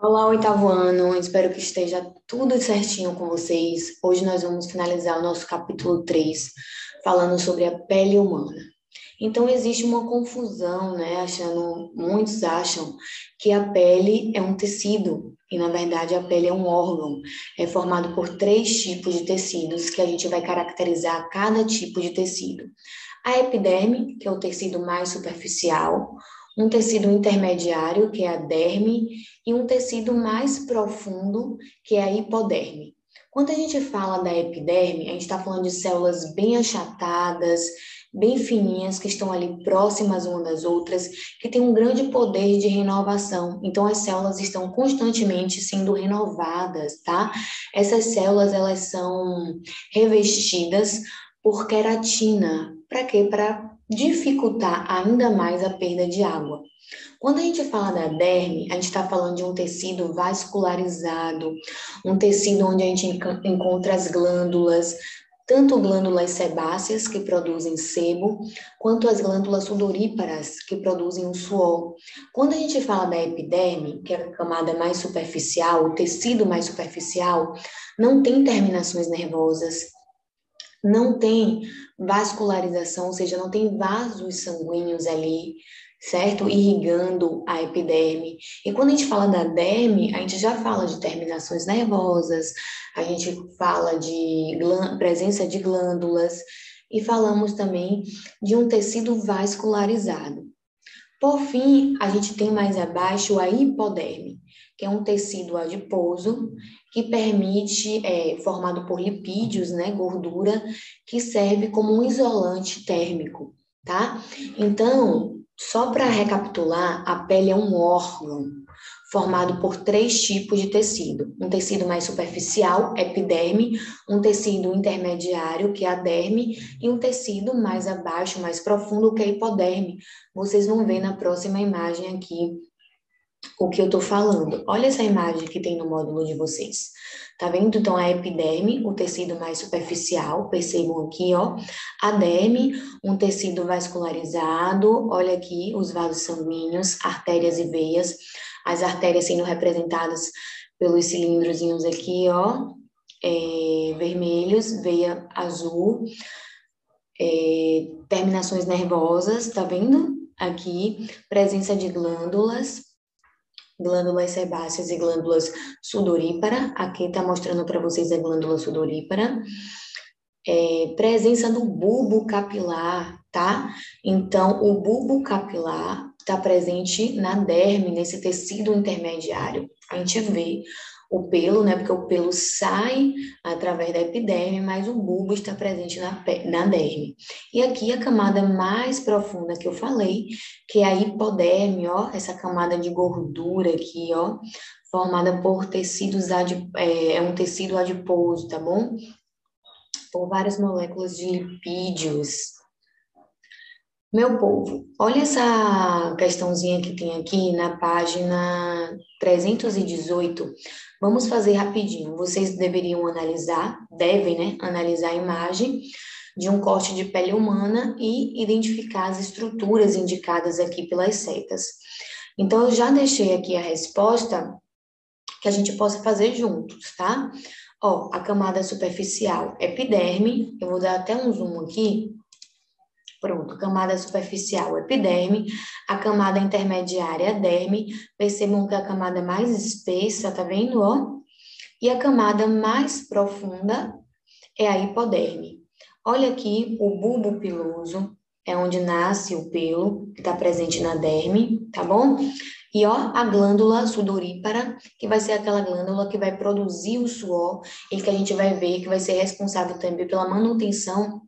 Olá, oitavo ano, espero que esteja tudo certinho com vocês. Hoje nós vamos finalizar o nosso capítulo 3, falando sobre a pele humana. Então, existe uma confusão, né? Muitos acham que a pele é um tecido, e na verdade a pele é um órgão. É formado por três tipos de tecidos que a gente vai caracterizar cada tipo de tecido. A epiderme, que é o tecido mais superficial, um tecido intermediário, que é a derme, e um tecido mais profundo, que é a hipoderme. Quando a gente fala da epiderme, a gente está falando de células bem achatadas, bem fininhas, que estão ali próximas umas das outras, que têm um grande poder de renovação. Então, as células estão constantemente sendo renovadas, tá? Essas células, elas são revestidas por queratina. Para quê? Para dificultar ainda mais a perda de água. Quando a gente fala da derme, a gente está falando de um tecido vascularizado, um tecido onde a gente encontra as glândulas, tanto glândulas sebáceas, que produzem sebo, quanto as glândulas sudoríparas, que produzem o suor. Quando a gente fala da epiderme, que é a camada mais superficial, o tecido mais superficial, não tem terminações nervosas, não tem vascularização, ou seja, não tem vasos sanguíneos ali, certo? Irrigando a epiderme. E quando a gente fala da derme, a gente já fala de terminações nervosas, a gente fala de presença de glândulas e falamos também de um tecido vascularizado. Por fim, a gente tem mais abaixo a hipoderme, que é um tecido adiposo que permite, formado por lipídios, né, gordura, que serve como um isolante térmico, tá? Então, só para recapitular, a pele é um órgão formado por três tipos de tecido. Um tecido mais superficial, epiderme, um tecido intermediário, que é a derme, e um tecido mais abaixo, mais profundo, que é a hipoderme. Vocês vão ver na próxima imagem aqui o que eu estou falando. Olha essa imagem que tem no módulo de vocês. Tá vendo? Então, a epiderme, o tecido mais superficial, percebam aqui, ó. A derme, um tecido vascularizado, olha aqui os vasos sanguíneos, artérias e veias, as artérias sendo representadas pelos cilindrozinhos aqui, ó, vermelhos, veia azul, terminações nervosas, tá vendo? Aqui, presença de glândulas sebáceas e glândulas sudorípara. Aqui está mostrando para vocês a glândula sudorípara. Presença do bulbo capilar, tá? Então, o bulbo capilar está presente na derme, nesse tecido intermediário. A gente vê o pelo, né? Porque o pelo sai através da epiderme, mas o bulbo está presente na derme. E aqui a camada mais profunda que eu falei, que é a hipoderme, ó, essa camada de gordura aqui, ó, formada por tecidos, é um tecido adiposo, tá bom? Por várias moléculas de lipídios. Meu povo, olha essa questãozinha que tem aqui na página 318. Vamos fazer rapidinho. Vocês deveriam analisar, devem, né, analisar a imagem de um corte de pele humana e identificar as estruturas indicadas aqui pelas setas. Então, eu já deixei aqui a resposta que a gente possa fazer juntos, tá? Ó, a camada superficial, epiderme, eu vou dar até um zoom aqui. Pronto, camada superficial, epiderme, a camada intermediária, derme. Percebam que a camada mais espessa, tá vendo, ó? E a camada mais profunda é a hipoderme. Olha aqui o bulbo piloso, é onde nasce o pelo, que está presente na derme, tá bom? E ó, a glândula sudorípara, que vai ser aquela glândula que vai produzir o suor e que a gente vai ver que vai ser responsável também pela manutenção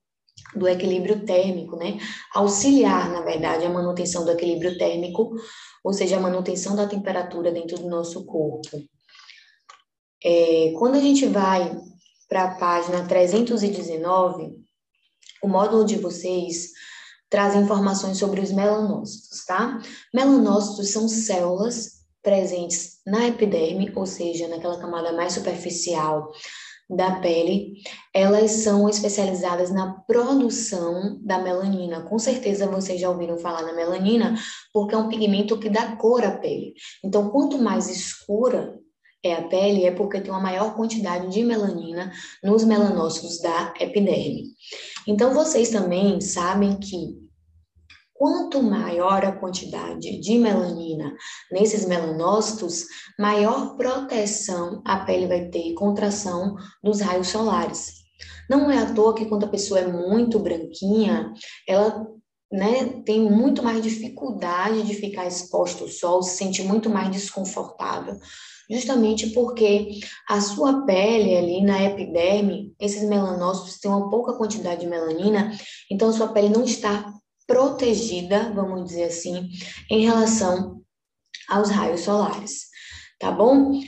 do equilíbrio térmico, né? Auxiliar, na verdade, a manutenção do equilíbrio térmico, ou seja, a manutenção da temperatura dentro do nosso corpo. Quando a gente vai para a página 319, o módulo de vocês traz informações sobre os melanócitos, tá? Melanócitos são células presentes na epiderme, ou seja, naquela camada mais superficial da pele, elas são especializadas na produção da melanina. Com certeza vocês já ouviram falar na melanina, porque é um pigmento que dá cor à pele. Então, quanto mais escura é a pele, é porque tem uma maior quantidade de melanina nos melanócitos da epiderme. Então, vocês também sabem que quanto maior a quantidade de melanina nesses melanócitos, maior proteção a pele vai ter contra a ação dos raios solares. Não é à toa que quando a pessoa é muito branquinha, ela, né, tem muito mais dificuldade de ficar exposta ao sol, se sente muito mais desconfortável, justamente porque a sua pele ali na epiderme, esses melanócitos têm uma pouca quantidade de melanina, então a sua pele não está protegida, vamos dizer assim, em relação aos raios solares, tá bom?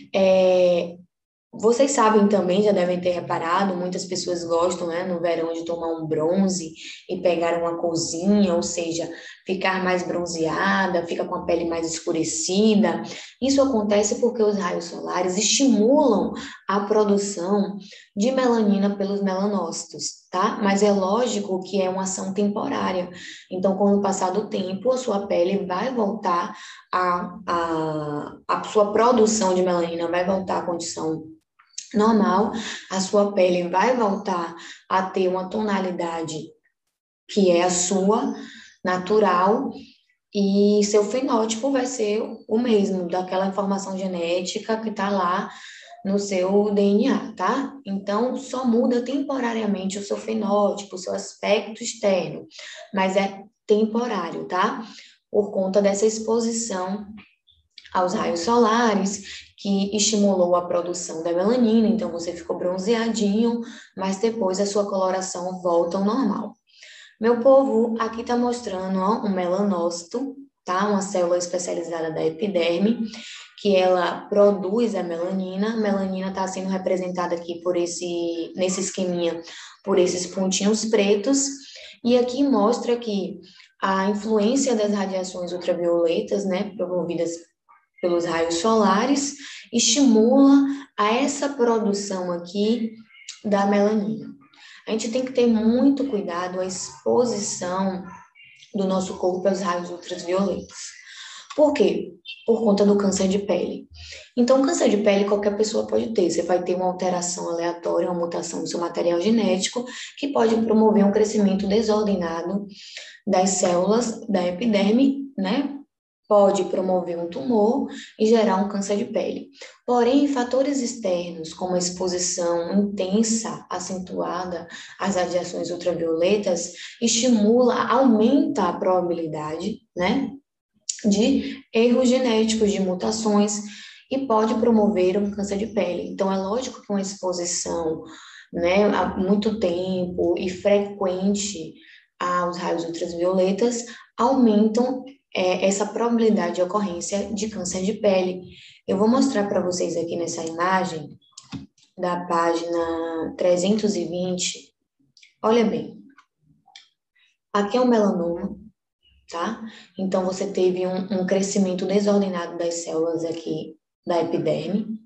Vocês sabem também, já devem ter reparado, muitas pessoas gostam, né, no verão de tomar um bronze e pegar uma corzinha, ou seja, ficar mais bronzeada, fica com a pele mais escurecida. Isso acontece porque os raios solares estimulam a produção de melanina pelos melanócitos, tá? Mas é lógico que é uma ação temporária. Então, com o passar do tempo, a sua pele vai voltar a sua produção de melanina vai voltar à condição normal, a sua pele vai voltar a ter uma tonalidade que é a sua, natural, e seu fenótipo vai ser o mesmo, daquela informação genética que está lá no seu DNA, tá? Então, só muda temporariamente o seu fenótipo, o seu aspecto externo, mas é temporário, tá? Por conta dessa exposição aos raios solares, que estimulou a produção da melanina, então você ficou bronzeadinho, mas depois a sua coloração volta ao normal. Meu povo, aqui está mostrando ó, um melanócito, tá? Uma célula especializada da epiderme, que ela produz a melanina. A melanina está sendo representada aqui nesse esqueminha, por esses pontinhos pretos, e aqui mostra que a influência das radiações ultravioletas, né, promovidas pelos raios solares, estimula a essa produção aqui da melanina. A gente tem que ter muito cuidado à exposição do nosso corpo aos raios ultravioletas. Por quê? Por conta do câncer de pele. Então, câncer de pele qualquer pessoa pode ter. Você vai ter uma alteração aleatória, uma mutação no seu material genético, que pode promover um crescimento desordenado das células da epiderme, né? Pode promover um tumor e gerar um câncer de pele. Porém, fatores externos, como a exposição intensa, acentuada às radiações ultravioletas, aumenta a probabilidade, né, de erros genéticos, de mutações, e pode promover um câncer de pele. Então, é lógico que uma exposição, né, há muito tempo e frequente aos raios ultravioletas aumentam essa probabilidade de ocorrência de câncer de pele. Eu vou mostrar para vocês aqui nessa imagem da página 320. Olha bem, aqui é um melanoma, tá? Então, você teve um crescimento desordenado das células aqui da epiderme,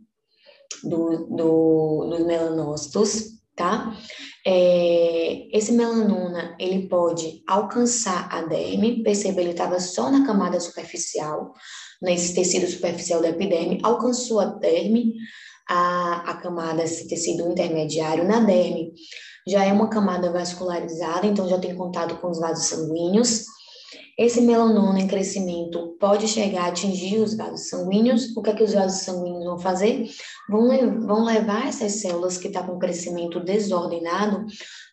dos melanócitos, tá? Esse melanoma, ele pode alcançar a derme, perceba, ele estava só na camada superficial, nesse tecido superficial da epiderme, alcançou a derme, a camada, esse tecido intermediário na derme, já é uma camada vascularizada, então já tem contato com os vasos sanguíneos. Esse melanoma em crescimento pode chegar a atingir os vasos sanguíneos. O que é que os vasos sanguíneos vão fazer? Vão levar essas células que estão com crescimento desordenado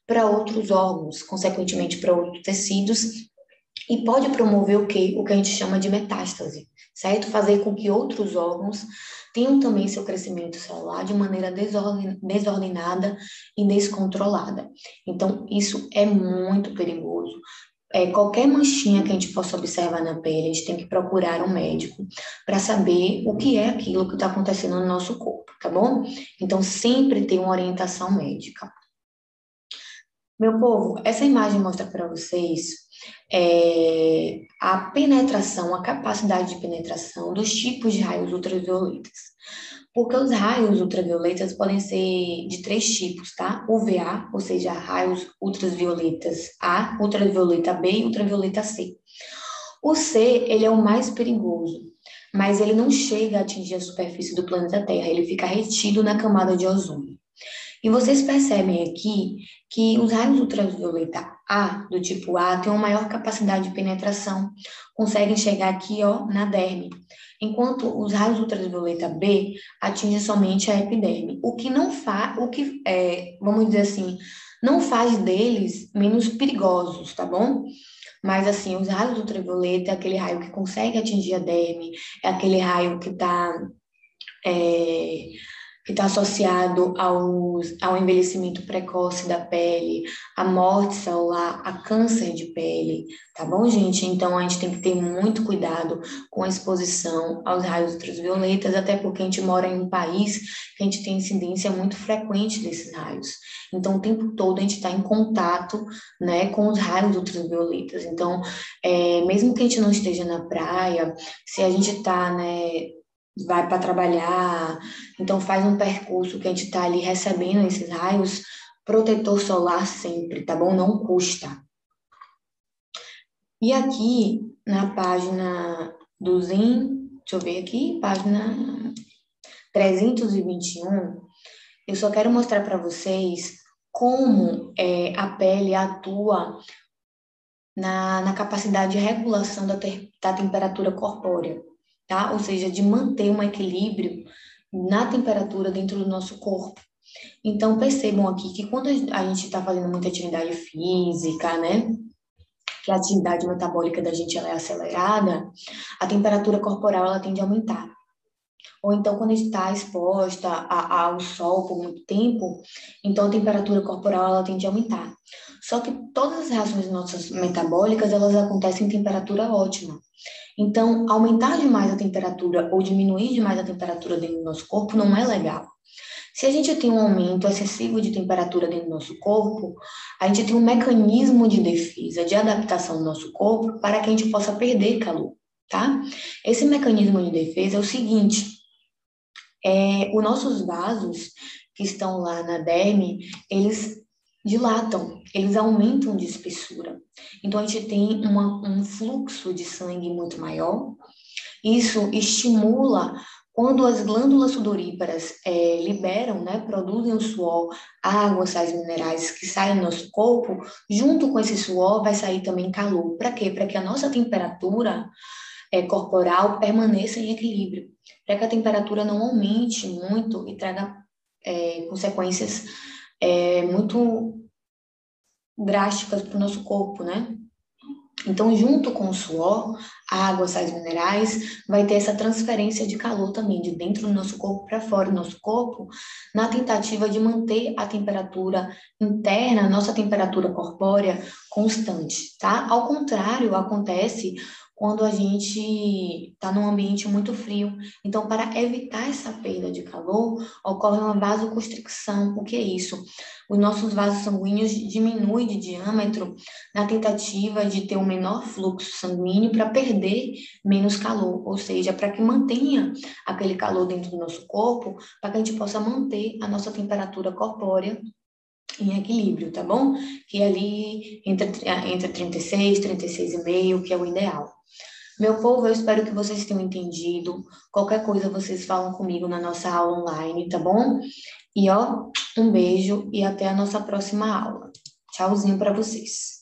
para outros órgãos, consequentemente para outros tecidos, e pode promover o quê? O que a gente chama de metástase, certo? Fazer com que outros órgãos tenham também seu crescimento celular de maneira desordenada e descontrolada. Então, isso é muito perigoso. Qualquer manchinha que a gente possa observar na pele, a gente tem que procurar um médico para saber o que é aquilo que está acontecendo no nosso corpo, tá bom? Então, sempre tem uma orientação médica. Meu povo, essa imagem mostra para vocês a penetração, a capacidade de penetração dos tipos de raios ultravioletas. Porque os raios ultravioletas podem ser de três tipos, tá? UVA, ou seja, raios ultravioletas A, ultravioleta B e ultravioleta C. O C, ele é o mais perigoso, mas ele não chega a atingir a superfície do planeta Terra, ele fica retido na camada de ozônio. E vocês percebem aqui que os raios ultravioleta A, do tipo A, têm uma maior capacidade de penetração, conseguem chegar aqui, ó, na derme, enquanto os raios ultravioleta B atingem somente a epiderme, o que não faz, vamos dizer assim, não faz deles menos perigosos, tá bom? Mas, assim, os raios ultravioleta é aquele raio que consegue atingir a derme, é aquele raio é, que está associado ao envelhecimento precoce da pele, à morte celular, a câncer de pele, tá bom, gente? Então, a gente tem que ter muito cuidado com a exposição aos raios ultravioletas, até porque a gente mora em um país que a gente tem incidência muito frequente desses raios. Então, o tempo todo a gente está em contato, né, com os raios ultravioletas. Então, mesmo que a gente não esteja na praia, se a gente está, né, vai para trabalhar, então faz um percurso que a gente está ali recebendo esses raios, protetor solar sempre, tá bom? Não custa. E aqui na página 200, deixa eu ver aqui, página 321, eu só quero mostrar para vocês como a pele atua na capacidade de regulação da temperatura corpórea, tá? Ou seja, de manter um equilíbrio na temperatura dentro do nosso corpo. Então, percebam aqui que quando a gente está fazendo muita atividade física, né? Que a atividade metabólica da gente ela é acelerada, a temperatura corporal ela tende a aumentar. Ou então, quando a gente está exposta ao sol por muito tempo, então a temperatura corporal ela tende a aumentar. Só que todas as reações nossas metabólicas, elas acontecem em temperatura ótima. Então, aumentar demais a temperatura ou diminuir demais a temperatura dentro do nosso corpo não é legal. Se a gente tem um aumento excessivo de temperatura dentro do nosso corpo, a gente tem um mecanismo de defesa, de adaptação do nosso corpo para que a gente possa perder calor, tá? Esse mecanismo de defesa é o seguinte: os nossos vasos que estão lá na derme, eles dilatam, eles aumentam de espessura. Então, a gente tem um fluxo de sangue muito maior. Isso estimula quando as glândulas sudoríparas liberam, né, produzem o suor, água, sais minerais que saem do nosso corpo, junto com esse suor vai sair também calor. Para quê? Para que a nossa temperatura corporal permaneça em equilíbrio, para que a temperatura não aumente muito e traga consequências muito drásticas para o nosso corpo, né? Então, junto com o suor, água, sais minerais, vai ter essa transferência de calor também, de dentro do nosso corpo para fora do nosso corpo, na tentativa de manter a temperatura interna, a nossa temperatura corpórea constante, tá? Ao contrário, acontece quando a gente está num ambiente muito frio. Então, para evitar essa perda de calor, ocorre uma vasoconstricção. O que é isso? Os nossos vasos sanguíneos diminuem de diâmetro na tentativa de ter um menor fluxo sanguíneo para perder menos calor, ou seja, para que mantenha aquele calor dentro do nosso corpo, para que a gente possa manter a nossa temperatura corpórea em equilíbrio, tá bom? Que é ali entre 36, 36,5, que é o ideal. Meu povo, eu espero que vocês tenham entendido. Qualquer coisa vocês falam comigo na nossa aula online, tá bom? E ó, um beijo e até a nossa próxima aula. Tchauzinho para vocês.